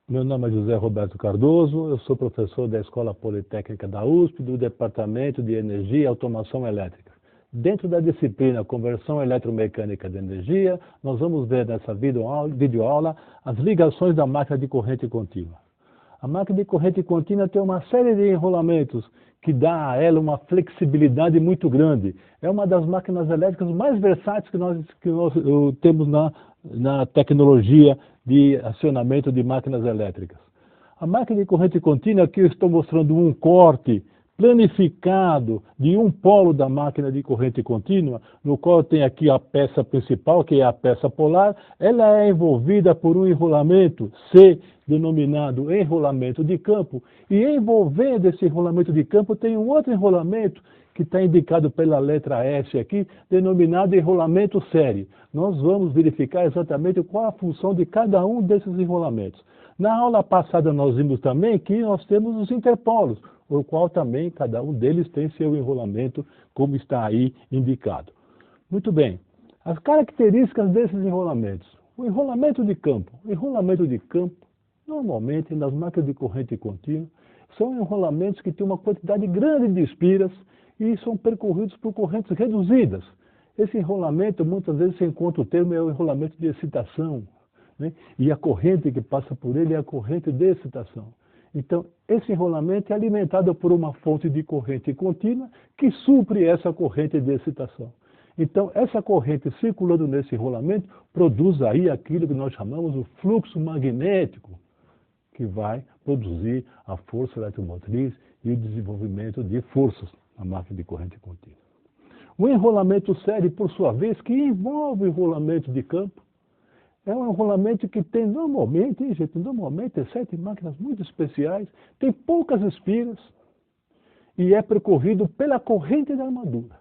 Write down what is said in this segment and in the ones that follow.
Meu nome é José Roberto Cardoso, eu sou professor da Escola Politécnica da USP, do Departamento de Energia e Automação Elétrica. Dentro da disciplina Conversão Eletromecânica de Energia, nós vamos ver nessa videoaula as ligações da máquina de corrente contínua. A máquina de corrente contínua tem uma série de enrolamentos que dá a ela uma flexibilidade muito grande. É uma das máquinas elétricas mais versáteis que nós temos na tecnologia de acionamento de máquinas elétricas. A máquina de corrente contínua, aqui eu estou mostrando um corte planificado de um polo da máquina de corrente contínua, no qual tem aqui a peça principal, que é a peça polar. Ela é envolvida por um enrolamento C, denominado enrolamento de campo, e envolvendo esse enrolamento de campo tem um outro enrolamento que está indicado pela letra S aqui, denominado enrolamento série. Nós vamos verificar exatamente qual a função de cada um desses enrolamentos. Na aula passada nós vimos também que nós temos os interpolos, o qual também cada um deles tem seu enrolamento, como está aí indicado. Muito bem, as características desses enrolamentos. O enrolamento de campo. O enrolamento de campo, normalmente nas máquinas de corrente contínua, são enrolamentos que têm uma quantidade grande de espiras e são percorridos por correntes reduzidas. Esse enrolamento, muitas vezes se encontra o termo, é o enrolamento de excitação, né? E a corrente que passa por ele é a corrente de excitação. Então, esse enrolamento é alimentado por uma fonte de corrente contínua que supre essa corrente de excitação. Então, essa corrente circulando nesse enrolamento produz aí aquilo que nós chamamos de fluxo magnético, que vai produzir a força eletromotriz e o desenvolvimento de forças na máquina de corrente contínua. O enrolamento série, por sua vez, que envolve o enrolamento de campo, é um enrolamento que tem normalmente, exceto em máquinas muito especiais, tem poucas espiras e é percorrido pela corrente da armadura.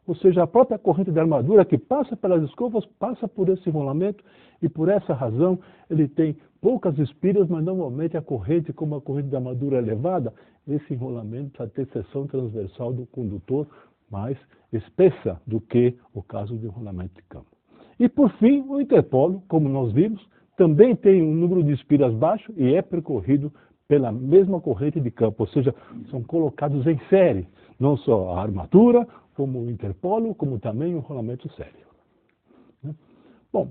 Ou seja, a própria corrente da armadura que passa pelas escovas, passa por esse enrolamento e por essa razão ele tem poucas espiras, mas normalmente a corrente, como a corrente da armadura é elevada, esse enrolamento vai ter seção transversal do condutor mais espessa do que o caso do enrolamento de campo. E por fim, o interpolo, como nós vimos, também tem um número de espiras baixo e é percorrido pela mesma corrente de campo, ou seja, são colocados em série, não só a armatura, como o interpolo, como também o enrolamento série. Bom,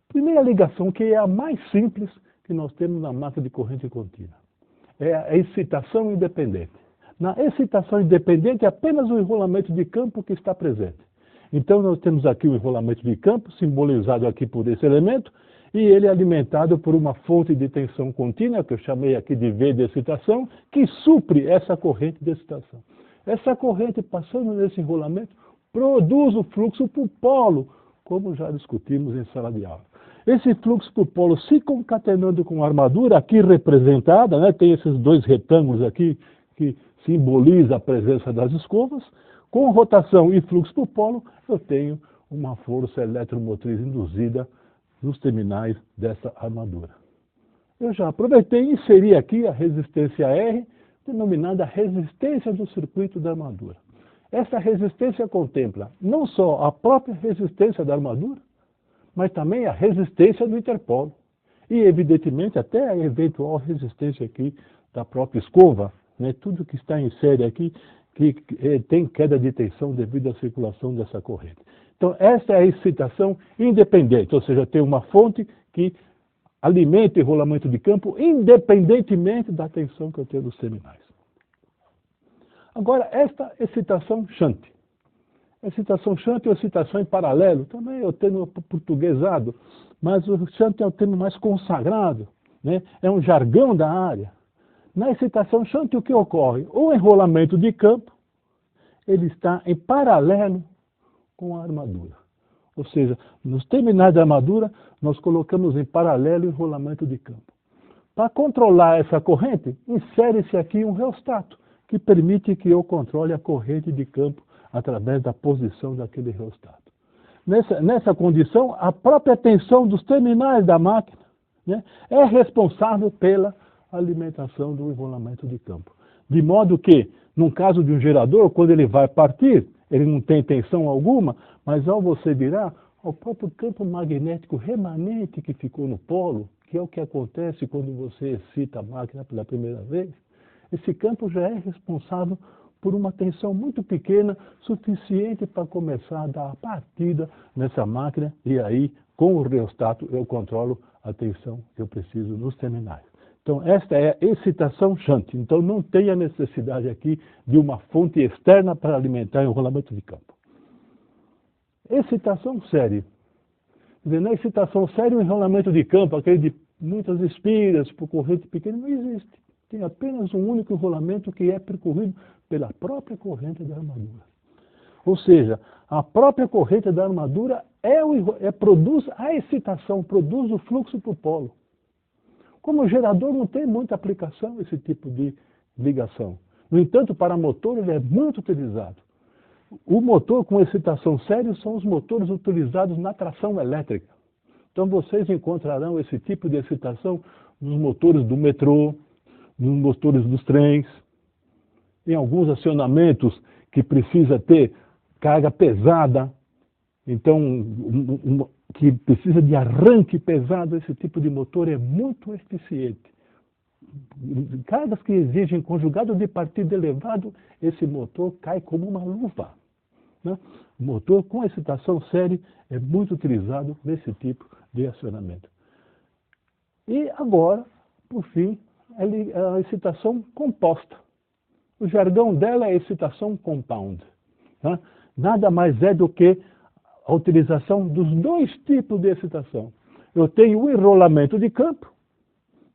primeira ligação, que é a mais simples que nós temos na máquina de corrente contínua, é a excitação independente. Na excitação independente é apenas o enrolamento de campo que está presente. Então nós temos aqui o enrolamento de campo, simbolizado aqui por esse elemento, e ele é alimentado por uma fonte de tensão contínua, que eu chamei aqui de V de excitação, que supre essa corrente de excitação. Essa corrente passando nesse enrolamento produz o fluxo por polo, como já discutimos em sala de aula. Esse fluxo por polo se concatenando com a armadura, aqui representada, né, tem esses dois retângulos aqui que simboliza a presença das escovas. Com rotação e fluxo por polo, eu tenho uma força eletromotriz induzida nos terminais dessa armadura. Eu já aproveitei e inseri aqui a resistência R, denominada resistência do circuito da armadura. Essa resistência contempla não só a própria resistência da armadura, mas também a resistência do interpolo. E, evidentemente, até a eventual resistência aqui da própria escova, né? Tudo que está em série aqui, que tem queda de tensão devido à circulação dessa corrente. Então, essa é a excitação independente, ou seja, tem uma fonte que alimenta o enrolamento de campo independentemente da tensão que eu tenho nos terminais. Agora, esta excitação shunt. Excitação shunt ou excitação em paralelo, também é o termo portuguesado, mas o shunt é o termo mais consagrado, né? É um jargão da área. Na excitação shunt, o que ocorre? O enrolamento de campo, ele está em paralelo com a armadura. Ou seja, nos terminais da armadura, nós colocamos em paralelo o enrolamento de campo. Para controlar essa corrente, insere-se aqui um reostato, que permite que eu controle a corrente de campo através da posição daquele reostato. Nessa condição, a própria tensão dos terminais da máquina, né, é responsável pela alimentação do enrolamento de campo. De modo que, num caso de um gerador, quando ele vai partir, ele não tem tensão alguma, mas ao você virar, ao próprio campo magnético remanente que ficou no polo, que é o que acontece quando você excita a máquina pela primeira vez. Esse campo já é responsável por uma tensão muito pequena, suficiente para começar a dar a partida nessa máquina, e aí, com o rheostato, eu controlo a tensão que eu preciso nos terminais. Então, esta é a excitação shunt. Então, não tem a necessidade aqui de uma fonte externa para alimentar o enrolamento de campo. Excitação série. Quer dizer, na excitação séria, o enrolamento de campo, aquele de muitas espiras por corrente pequena, não existe. Tem apenas um único enrolamento que é percorrido pela própria corrente da armadura. Ou seja, a própria corrente da armadura produz a excitação, produz o fluxo para o polo. Como o gerador não tem muita aplicação esse tipo de ligação. No entanto, para motor ele é muito utilizado. O motor com excitação séria são os motores utilizados na tração elétrica. Então vocês encontrarão esse tipo de excitação nos motores do metrô, nos motores dos trens, em alguns acionamentos que precisa ter carga pesada, então que precisa de arranque pesado, esse tipo de motor é muito eficiente. Cargas que exigem conjugado de partida elevado, esse motor cai como uma luva. Né? O motor com excitação séria é muito utilizado nesse tipo de acionamento. E agora, por fim, a excitação composta. O jargão dela é excitação compound. Tá? Nada mais é do que a utilização dos dois tipos de excitação. Eu tenho o enrolamento de campo,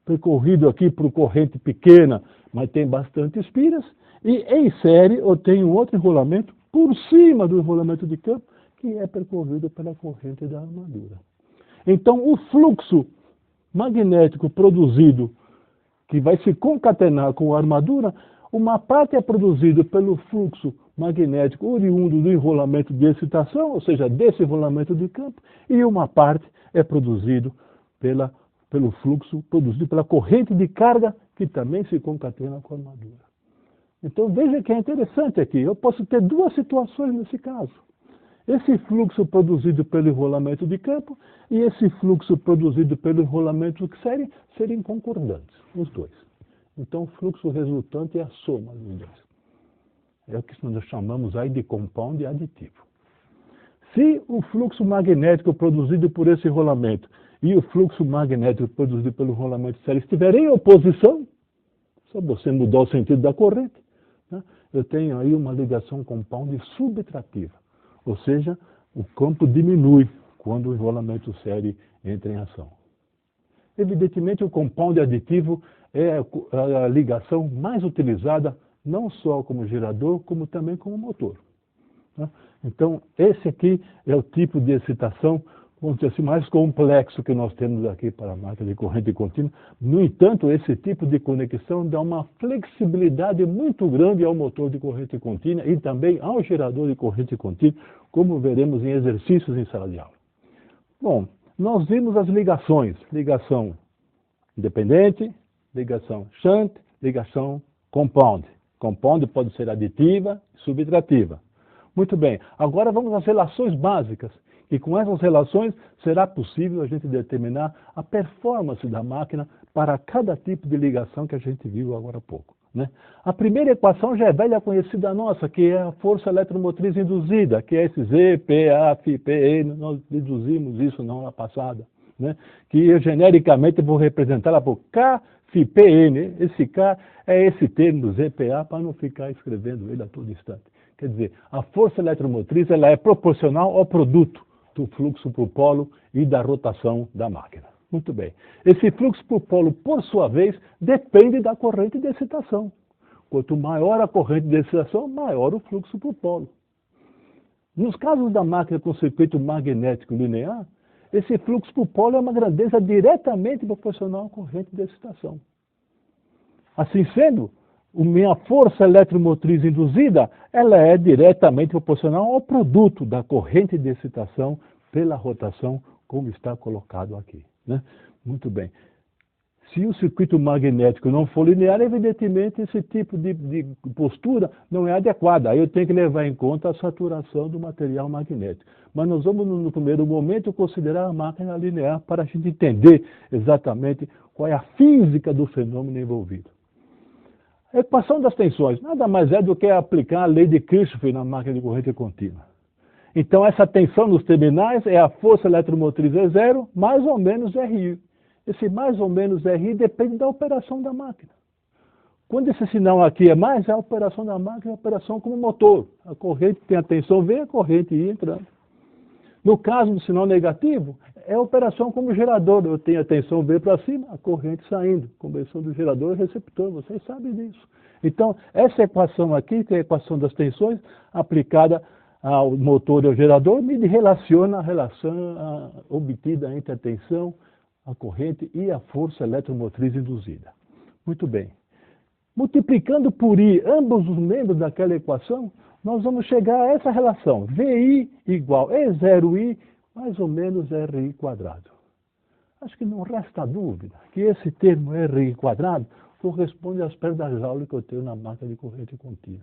percorrido aqui por corrente pequena, mas tem bastante espiras, e em série eu tenho outro enrolamento por cima do enrolamento de campo, que é percorrido pela corrente da armadura. Então, o fluxo magnético produzido, que vai se concatenar com a armadura, uma parte é produzida pelo fluxo magnético oriundo do enrolamento de excitação, ou seja, desse enrolamento de campo, e uma parte é produzido pelo fluxo produzido pela corrente de carga, que também se concatena com a armadura. Então veja que é interessante aqui, eu posso ter duas situações nesse caso. Esse fluxo produzido pelo enrolamento de campo e esse fluxo produzido pelo enrolamento de série serem concordantes, os dois. Então o fluxo resultante é a soma dos dois. É o que nós chamamos aí de compound aditivo. Se o fluxo magnético produzido por esse enrolamento e o fluxo magnético produzido pelo enrolamento de série estiverem em oposição, só você mudar o sentido da corrente, né? Eu tenho aí uma ligação compound subtrativa. Ou seja, o campo diminui quando o enrolamento série entra em ação. Evidentemente, o compound aditivo é a ligação mais utilizada, não só como gerador, como também como motor. Tá? Então, esse aqui é o tipo de excitação, vamos dizer assim, mais complexo que nós temos aqui para a máquina de corrente contínua. No entanto, esse tipo de conexão dá uma flexibilidade muito grande ao motor de corrente contínua e também ao gerador de corrente contínua, como veremos em exercícios em sala de aula. Bom, nós vimos as ligações. Ligação independente, ligação shunt, ligação compound. Compound pode ser aditiva e subtrativa. Muito bem, agora vamos às relações básicas. E com essas relações será possível a gente determinar a performance da máquina para cada tipo de ligação que a gente viu agora há pouco. Né? A primeira equação já é velha conhecida nossa, que é a força eletromotriz induzida, que é esse Z, P, A, Φ, P, E, nós deduzimos isso na aula passada. Né? Que eu genericamente vou representá-la por K, Φ, P, N. Esse K é esse termo do ZPA para não ficar escrevendo ele a todo instante. Quer dizer, a força eletromotriz ela é proporcional ao produto do fluxo por polo e da rotação da máquina. Muito bem. Esse fluxo por polo, por sua vez, depende da corrente de excitação. Quanto maior a corrente de excitação, maior o fluxo por polo. Nos casos da máquina com circuito magnético linear, esse fluxo por polo é uma grandeza diretamente proporcional à corrente de excitação. Assim sendo, a minha força eletromotriz induzida, ela é diretamente proporcional ao produto da corrente de excitação pela rotação, como está colocado aqui. Né? Muito bem. Se o circuito magnético não for linear, evidentemente esse tipo de postura não é adequada. Aí eu tenho que levar em conta a saturação do material magnético. Mas nós vamos, no primeiro momento, considerar a máquina linear para a gente entender exatamente qual é a física do fenômeno envolvido. A equação das tensões nada mais é do que aplicar a lei de Kirchhoff na máquina de corrente contínua. Então, essa tensão nos terminais é a força eletromotriz E0 mais ou menos RI. Esse mais ou menos RI depende da operação da máquina. Quando esse sinal aqui é mais, a operação da máquina é a operação como motor. A corrente tem a tensão V, a corrente I entrando. No caso do sinal negativo, é a operação como gerador. Eu tenho a tensão V para cima, a corrente saindo. Conversão do gerador e receptor, vocês sabem disso. Então, essa equação aqui, que é a equação das tensões, aplicada ao motor e ao gerador, me relaciona a relação obtida entre a tensão, a corrente e a força eletromotriz induzida. Muito bem. Multiplicando por I ambos os membros daquela equação, nós vamos chegar a essa relação. VI igual E0I mais ou menos RI quadrado. Acho que não resta dúvida que esse termo RI quadrado corresponde às perdas Joule que eu tenho na máquina de corrente contínua,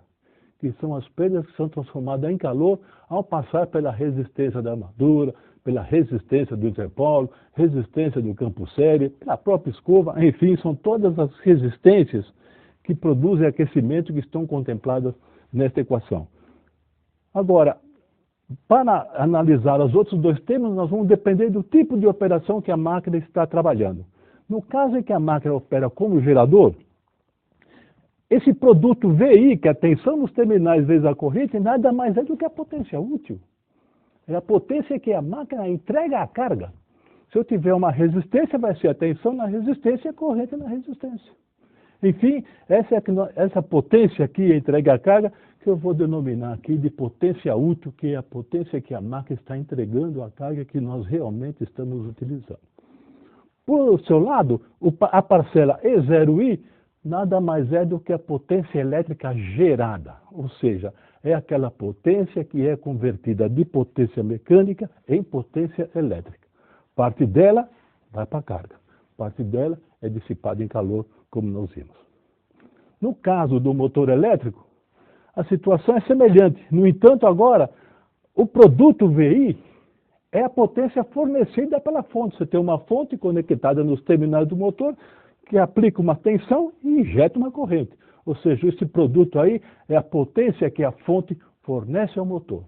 que são as perdas que são transformadas em calor ao passar pela resistência da armadura, pela resistência do interpolo, resistência do campo série, pela própria escova, enfim, são todas as resistências que produzem aquecimento que estão contempladas nesta equação. Agora, para analisar os outros dois termos, nós vamos depender do tipo de operação que a máquina está trabalhando. No caso em que a máquina opera como gerador, esse produto VI, que é a tensão nos terminais vezes a corrente, nada mais é do que a potência útil. É a potência que a máquina entrega à carga. Se eu tiver uma resistência, vai ser a tensão na resistência e a corrente na resistência. Enfim, essa potência aqui entrega à carga, que eu vou denominar aqui de potência útil, que é a potência que a máquina está entregando à carga que nós realmente estamos utilizando. Por seu lado, a parcela E0I nada mais é do que a potência elétrica gerada, ou seja, é aquela potência que é convertida de potência mecânica em potência elétrica. Parte dela vai para a carga, parte dela é dissipada em calor, como nós vimos. No caso do motor elétrico, a situação é semelhante. No entanto, agora, o produto VI é a potência fornecida pela fonte. Você tem uma fonte conectada nos terminais do motor que aplica uma tensão e injeta uma corrente. Ou seja, esse produto aí é a potência que a fonte fornece ao motor.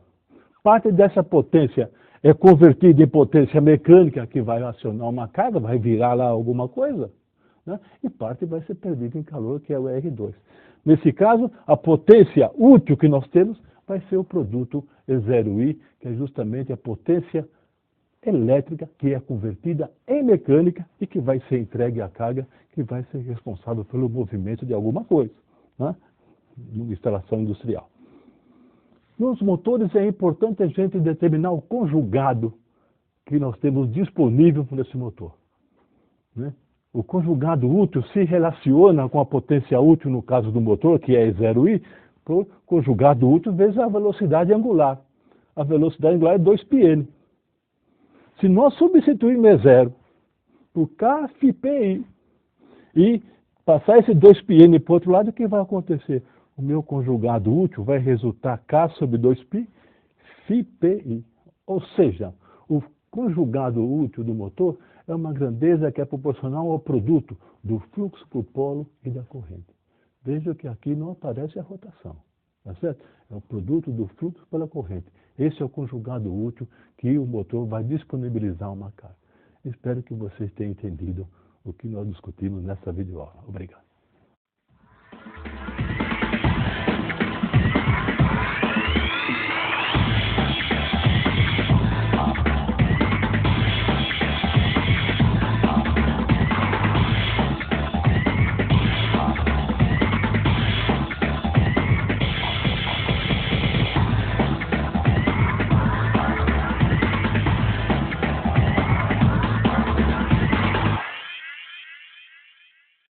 Parte dessa potência é convertida em potência mecânica, que vai acionar uma carga, vai virar lá alguma coisa, né? E parte vai ser perdida em calor, que é o R2. Nesse caso, a potência útil que nós temos vai ser o produto E0I, que é justamente a potência elétrica que é convertida em mecânica e que vai ser entregue à carga, que vai ser responsável pelo movimento de alguma coisa, né? Numa instalação industrial. Nos motores é importante a gente determinar o conjugado que nós temos disponível para esse motor, né? O conjugado útil se relaciona com a potência útil no caso do motor, que é E0I, por conjugado útil vezes a velocidade angular. A velocidade angular é 2πn. Se nós substituirmos E0 por Kφi e passar esse 2πn para o outro lado, o que vai acontecer? O meu conjugado útil vai resultar K sobre 2π φpi. Ou seja, o conjugado útil do motor é uma grandeza que é proporcional ao produto do fluxo por polo e da corrente. Veja que aqui não aparece a rotação, tá certo? É o produto do fluxo pela corrente. Esse é o conjugado útil que o motor vai disponibilizar uma carga. Espero que vocês tenham entendido o que nós discutimos nessa videoaula. Obrigado.